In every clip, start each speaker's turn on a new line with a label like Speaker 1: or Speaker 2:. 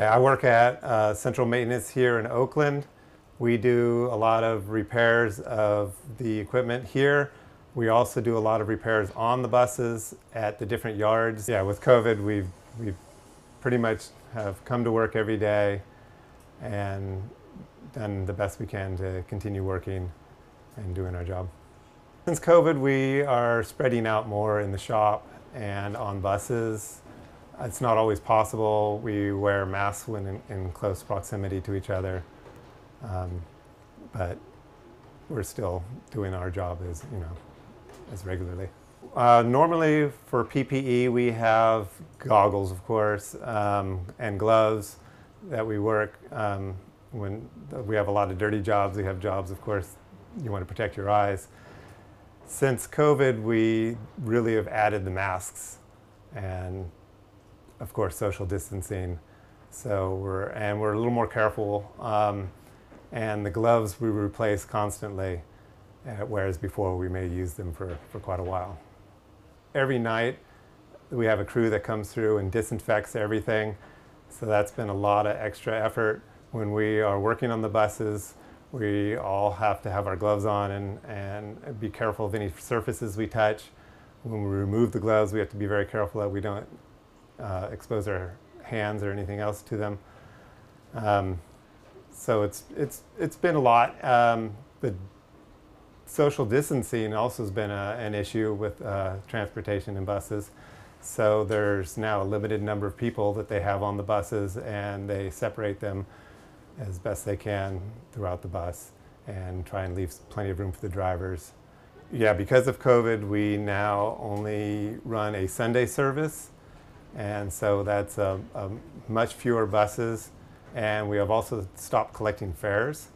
Speaker 1: I work at Central Maintenance here in Oakland. We do a lot of repairs of the equipment here. We also do a lot of repairs on the buses at the different yards. Yeah, with COVID, we've pretty much have come to work every day and done the best we can to continue working and doing our job. Since COVID, we are spreading out more in the shop and on buses. It's not always possible. We wear masks when in close proximity to each other, but we're still doing our job as regularly. Normally for PPE, we have goggles, of course, and gloves that we work. When we have a lot of dirty jobs, we have jobs, of course, you want to protect your eyes. Since COVID, we really have added the masks and, of course, social distancing. So we're a little more careful. And the gloves we replace constantly, whereas before we may use them for quite a while. Every night we have a crew that comes through and disinfects everything. So that's been a lot of extra effort. When we are working on the buses, we all have to have our gloves on and be careful of any surfaces we touch. When we remove the gloves, we have to be very careful that we don't expose our hands or anything else to them. So it's been a lot. The social distancing also has been an issue with transportation and buses. So there's now a limited number of people that they have on the buses, and they separate them as best they can throughout the bus and try and leave plenty of room for the drivers. Yeah, because of COVID, we now only run a Sunday service, and so that's much fewer buses, and we have also stopped collecting fares,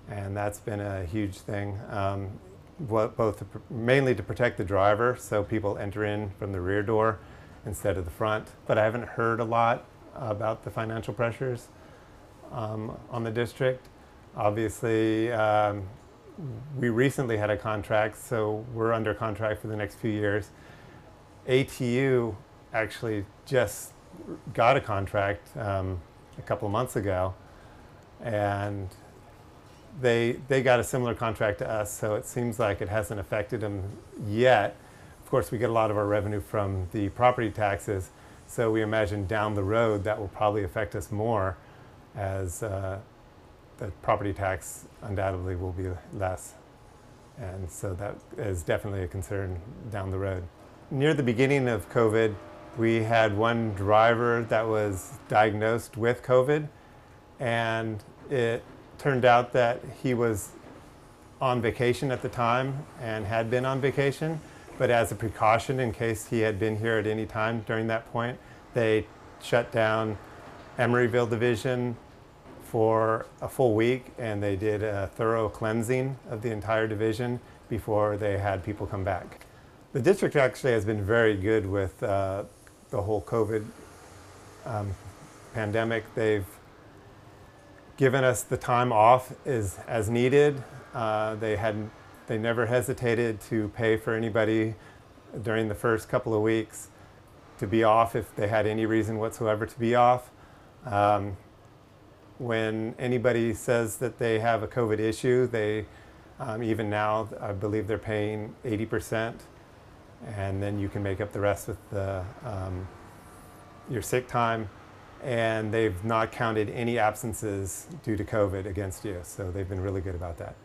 Speaker 1: and that's been a huge thing, mainly to protect the driver, so people enter in from the rear door instead of the front. But I haven't heard a lot about the financial pressures on the district. Obviously, we recently had a contract, so we're under contract for the next few years. ATU actually just got a contract a couple of months ago, and they got a similar contract to us, so it seems like it hasn't affected them yet. Of course, we get a lot of our revenue from the property taxes, so we imagine down the road that will probably affect us more, as the property tax undoubtedly will be less. And so that is definitely a concern down the road. Near the beginning of COVID, we had one driver that was diagnosed with COVID, and it turned out that he was on vacation at the time and had been on vacation, but as a precaution in case he had been here at any time during that point, they shut down Emeryville Division for a full week, and they did a thorough cleansing of the entire division before they had people come back. The district actually has been very good with the whole COVID pandemic. They've given us the time off as needed. They never hesitated to pay for anybody during the first couple of weeks to be off if they had any reason whatsoever to be off. When anybody says that they have a COVID issue, they, even now, I believe they're paying 80%, and then you can make up the rest with your sick time. And they've not counted any absences due to COVID against you, so they've been really good about that.